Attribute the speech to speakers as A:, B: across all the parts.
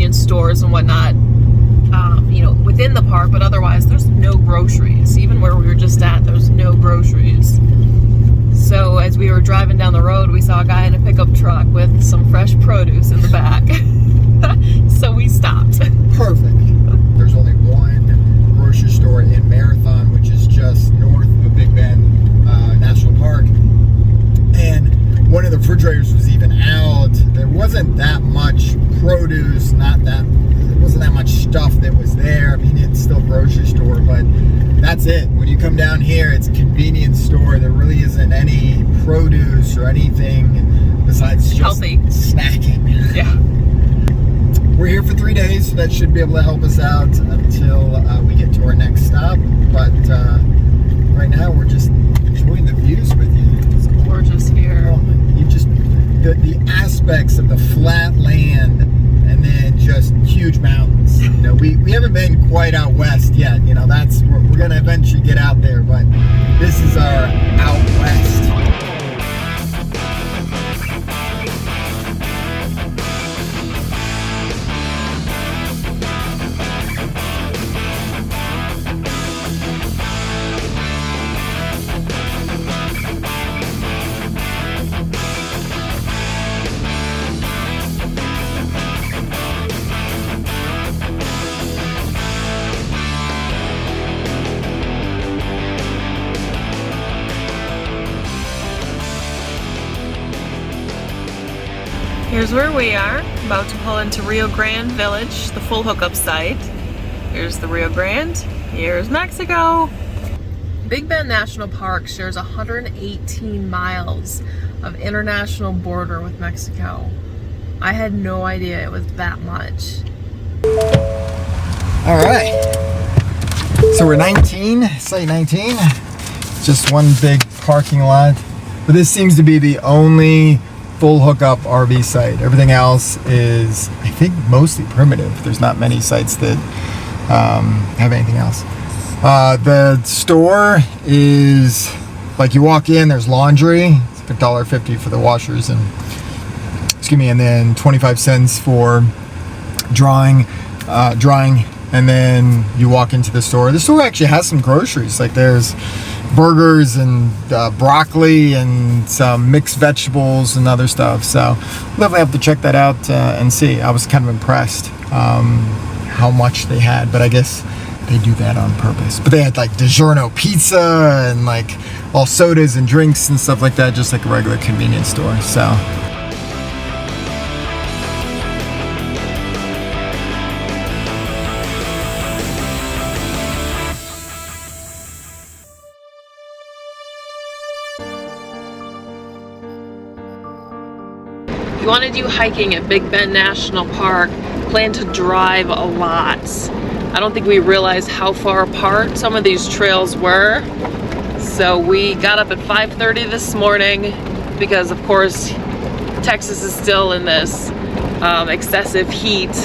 A: convenience stores and whatnot, you know, within the park, but otherwise there's no groceries. Even where we were just at, there's no groceries. So as we were driving down the road, we saw a guy in a pickup truck with some fresh produce in the back. So we stopped.
B: Perfect. There's only one grocery store in Marathon, which is just north of Big Bend National Park. And one of the refrigerators was even out. There wasn't that much produce, there wasn't that much stuff that was there. I mean, it's still a grocery store, but that's it. When you come down here, it's a convenience store. There really isn't any produce or anything besides just
A: healthy
B: snacking.
A: Yeah.
B: We're here for 3 days, so that should be able to help us out until we get to our next stop. But right now, we're just enjoying the views with you.
A: It's gorgeous here.
B: Oh, you just the aspects of the flat land and then just huge mountains. You know, we haven't been quite out west yet. You know, we're gonna eventually get out there, but this is our out west.
A: Here's where we are, about to pull into Rio Grande Village, the full hookup site. Here's the Rio Grande, here's Mexico. Big Bend National Park shares 118 miles of international border with Mexico. I had no idea it was that much.
B: All right, so we're 19, site 19. Just one big parking lot, but this seems to be the only full hookup RV site. Everything else is, I think, mostly primitive. There's not many sites that have anything else. The store is like you walk in, there's laundry. It's like $1.50 for the washers and then 25 cents for drying, and then you walk into the store. The store actually has some groceries. Like there's burgers and broccoli and some mixed vegetables and other stuff. So we'll definitely have to check that out and see. I was kind of impressed how much they had, but I guess they do that on purpose. But they had like DiGiorno pizza and like all sodas and drinks and stuff like that, just like a regular convenience store. So
A: If you want to do hiking at Big Bend National Park, plan to drive a lot. I don't think we realized how far apart some of these trails were. So we got up at 5:30 this morning because of course Texas is still in this excessive heat.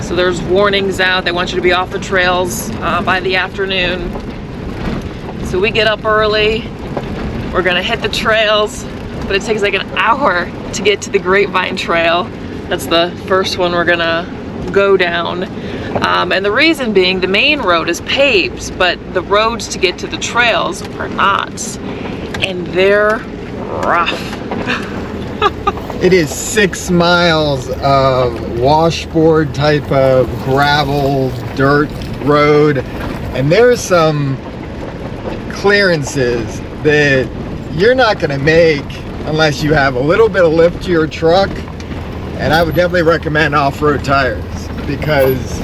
A: So there's warnings out. They want you to be off the trails by the afternoon. So we get up early. We're gonna hit the trails, but it takes like an hour to get to the Grapevine Trail. That's the first one we're gonna go down. And the reason being, the main road is paved, but the roads to get to the trails are not. And they're rough.
B: it is 6 miles of washboard type of gravel, dirt road. And there's some clearances that you're not gonna make unless you have a little bit of lift to your truck. And I would definitely recommend off-road tires because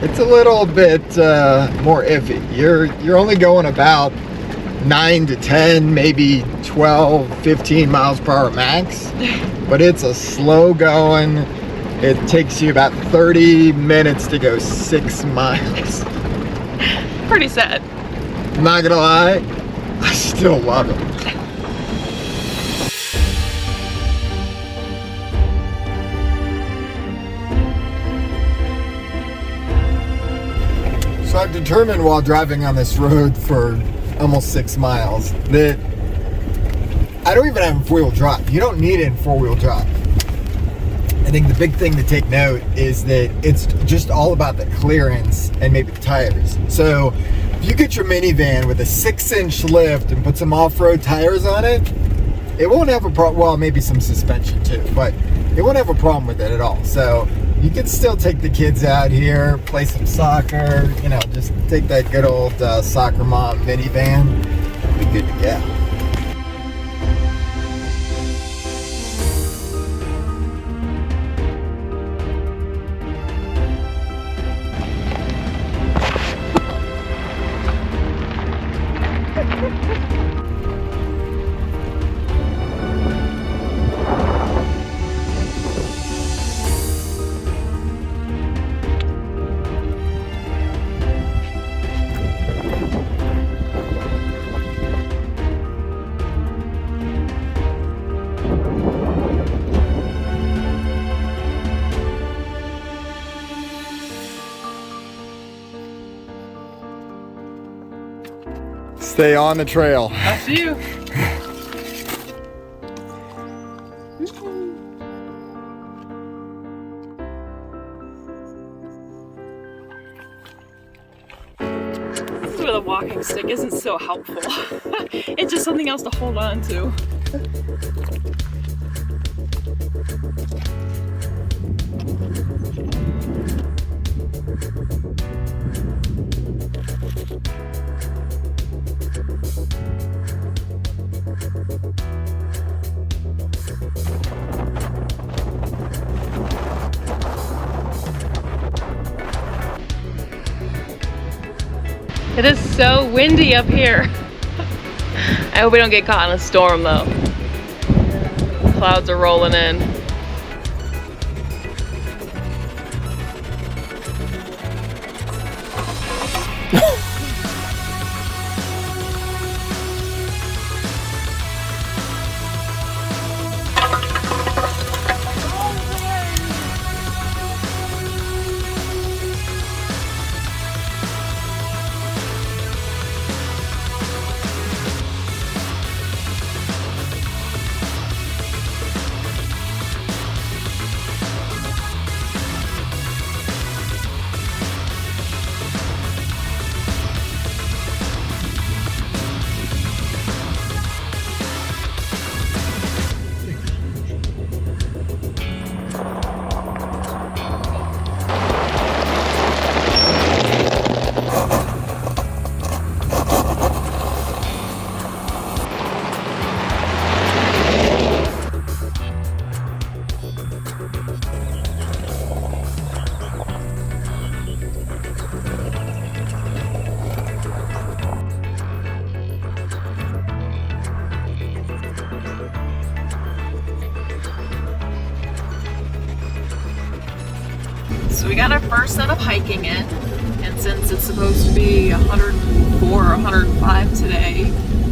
B: it's a little bit more iffy. You're only going about 9 to 10, maybe 12, 15 miles per hour max, but it's a slow going. It takes you about 30 minutes to go 6 miles.
A: Pretty sad.
B: I'm not gonna lie, I still love it. So I've determined while driving on this road for almost 6 miles that I don't even have a 4-wheel drive. You don't need it in 4-wheel drive. think the big thing to take note is that it's just all about the clearance and maybe the tires. So if you get your minivan with a 6-inch lift and put some off-road tires on it, it won't have a problem. Well, maybe some suspension too, but it won't have a problem with it at all. So you can still take the kids out here, play some soccer, you know, just take that good old soccer mom minivan and be good to go. Stay on the trail.
A: I'll see you. With a walking stick isn't so helpful. It's just something else to hold on to. It is so windy up here. I hope we don't get caught in a storm though. Clouds are rolling in. So we got our first set of hiking in, and since it's supposed to be 104 or 105 today,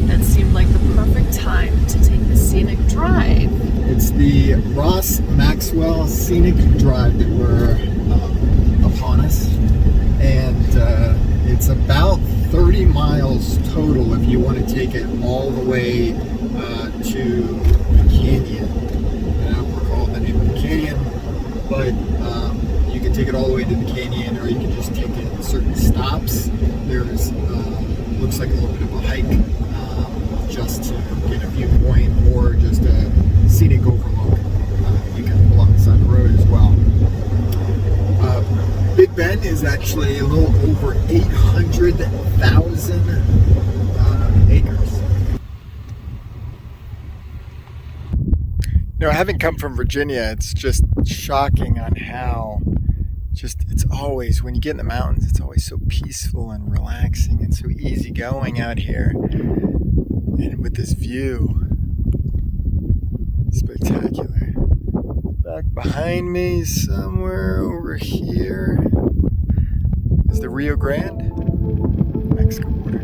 A: that seemed like the perfect time to take the scenic drive.
B: It's the Ross Maxwell Scenic Drive that we're upon us, and it's about 30 miles total if you want to take it all the way to the canyon. I don't recall the name of the canyon, but you can take it all the way to the canyon, or you can just take it at certain stops. There's looks like a little bit of a hike just to get a viewpoint, or just a scenic overlook. You can along the side of the road as well. Big Bend is actually a little over 800,000 acres. You know, having come from Virginia, it's just shocking on how it's always, when you get in the mountains, it's always so peaceful and relaxing and so easygoing out here. And with this view, spectacular. Back behind me, somewhere over here, is the Rio Grande, Mexico border.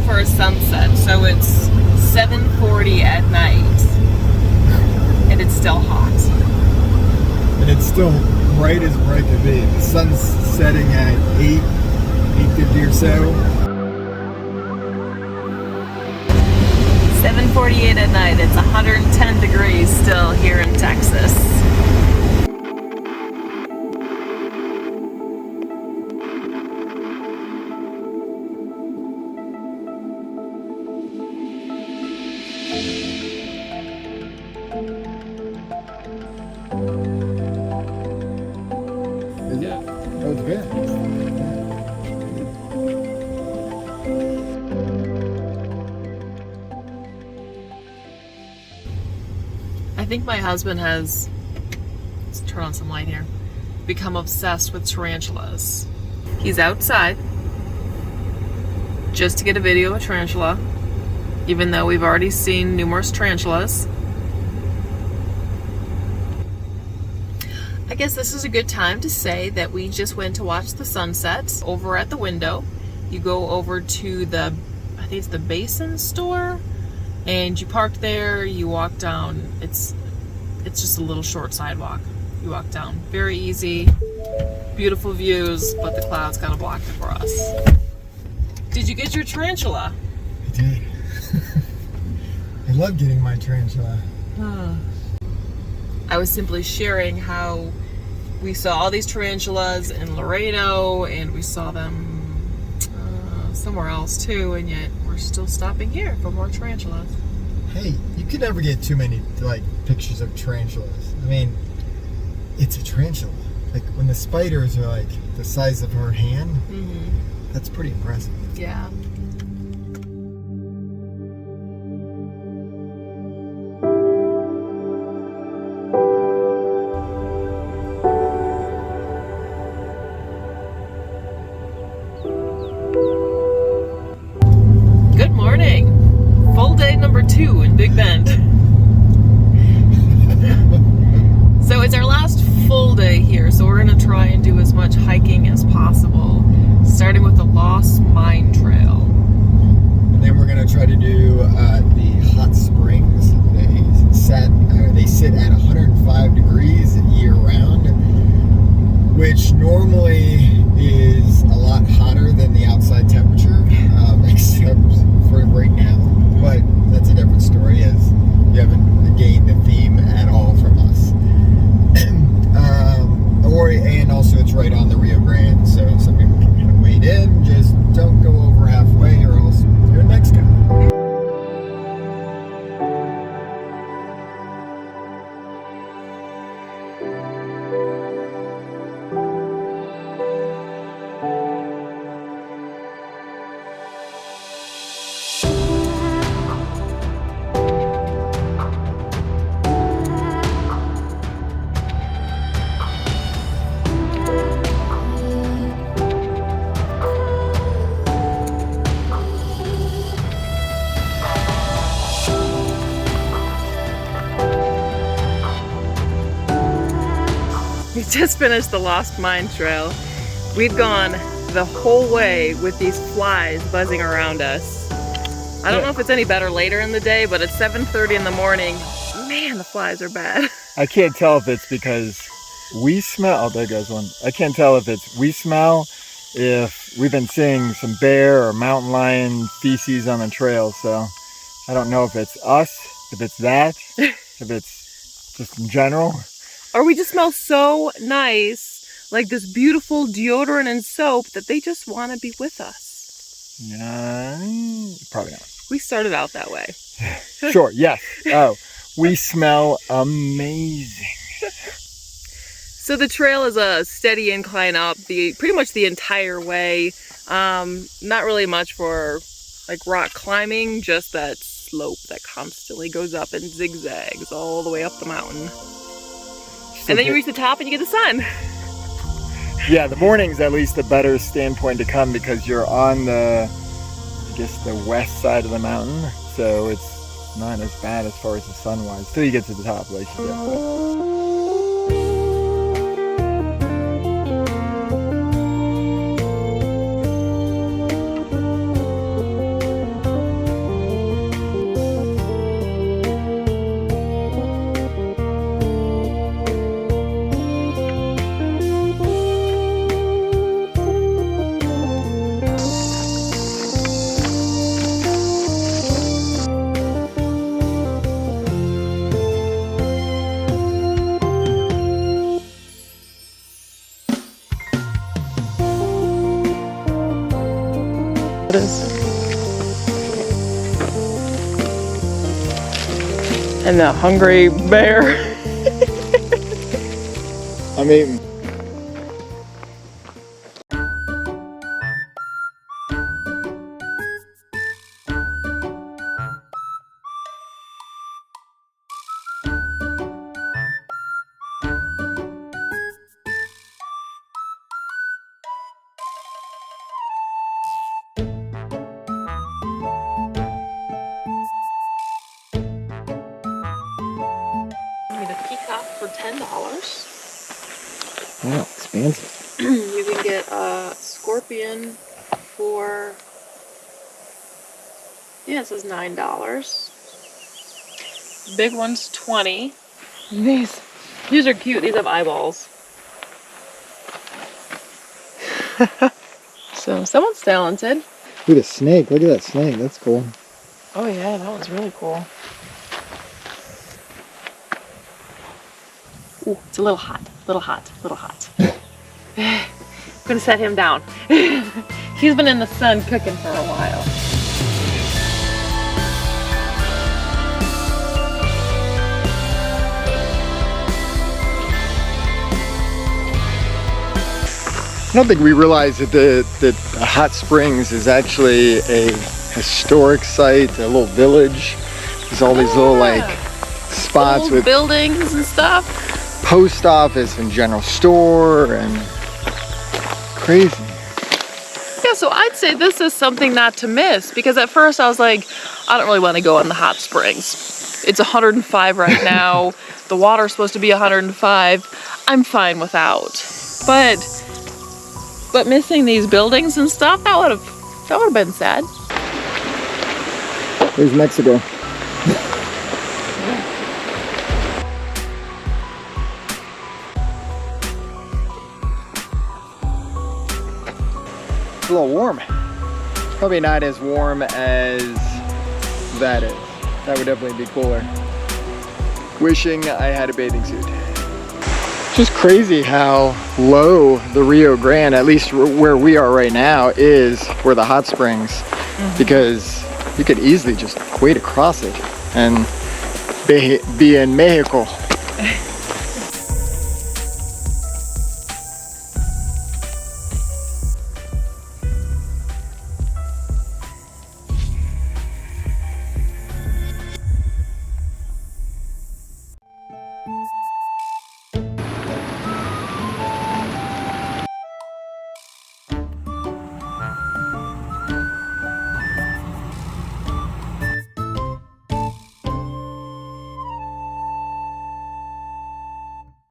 A: for a sunset, so it's 7:40 at night, and it's still hot.
B: And it's still bright as bright could be. The sun's setting at 8:50 or so.
A: 7:48 at night. It's 110 degrees still here in Texas.
B: Is it? Oh, it's good.
A: I think my husband has, let's turn on some light here, become obsessed with tarantulas. He's outside just to get a video of a tarantula, even though we've already seen numerous tarantulas. I guess this is a good time to say that we just went to watch the sunset over at the window. You go over to the, I think it's the Basin store, and you park there, you walk down. It's just a little short sidewalk. You walk down. Very easy, beautiful views, but the clouds kind of blocked it for us. Did you get your tarantula?
B: I did. I love getting my tarantula.
A: I was simply sharing how we saw all these tarantulas in Laredo, and we saw them somewhere else too, and yet we're still stopping here for more tarantulas.
B: Hey, you can never get too many like pictures of tarantulas. I mean, it's a tarantula. Like when the spiders are like the size of her hand, that's pretty impressive.
A: Yeah. Good morning. Full day number 2 in Big Bend. So it's our last full day here, so we're going to try and do as much hiking as possible, starting with the Lost Mine Trail.
B: And then we're going to try to do the hot springs. They sit at 105 degrees year round, which normally is a lot hotter than the outside temperature, except for right now. But that's a different story, as you haven't gained the theme at all from us. And also it's right on the Rio Grande, so some people can kind of wade in. Just don't go over halfway, or else you're in Mexico.
A: We just finished the Lost Mine Trail. We've gone the whole way with these flies buzzing around us. I don't know if it's any better later in the day, but it's 7:30 in the morning. Man, the flies are bad.
B: I can't tell if it's because we smell. Oh, there goes one. I can't tell if it's we smell, if we've been seeing some bear or mountain lion feces on the trail. So I don't know if it's us, if it's that, if it's just in general.
A: Or we just smell so nice, like this beautiful deodorant and soap, that they just want to be with us.
B: Yeah, probably not.
A: We started out that way.
B: Sure, yes. Oh, we smell amazing.
A: So the trail is a steady incline up pretty much the entire way. Not really much for like rock climbing, just that slope that constantly goes up and zigzags all the way up the mountain. And then you reach the top and you get the sun.
B: Yeah, the morning's at least a better standpoint to come because you're on the, I guess, the west side of the mountain. So it's not as bad as far as the sun-wise. Till you get to the top, like you said.
A: is. And the hungry bear.
B: I'm eating.
A: Peacock for $10.
B: Wow, expensive.
A: You can get a scorpion for, yeah, it says $9. Big one's $20. These are cute. These have eyeballs. So someone's talented.
B: Look at a snake. Look at that snake. That's cool.
A: Oh yeah, that was really cool. Ooh, it's a little hot, little hot, little hot. I'm gonna set him down. He's been in the sun cooking for a while.
B: I don't think we realize that Hot Springs is actually a historic site, a little village. There's all these little like spots
A: old
B: with
A: buildings and stuff.
B: Post office and general store and crazy.
A: Yeah, so I'd say this is something not to miss, because at first I was like, I don't really want to go in the hot springs. It's 105 right now. The water's supposed to be 105. I'm fine without. But missing these buildings and stuff, that would have been sad.
B: There's Mexico. It's a little warm. Probably not as warm as that is. That would definitely be cooler. Wishing I had a bathing suit. It's just crazy how low the Rio Grande, at least where we are right now, is for the hot springs. Because you could easily just wade across it and be in Mexico.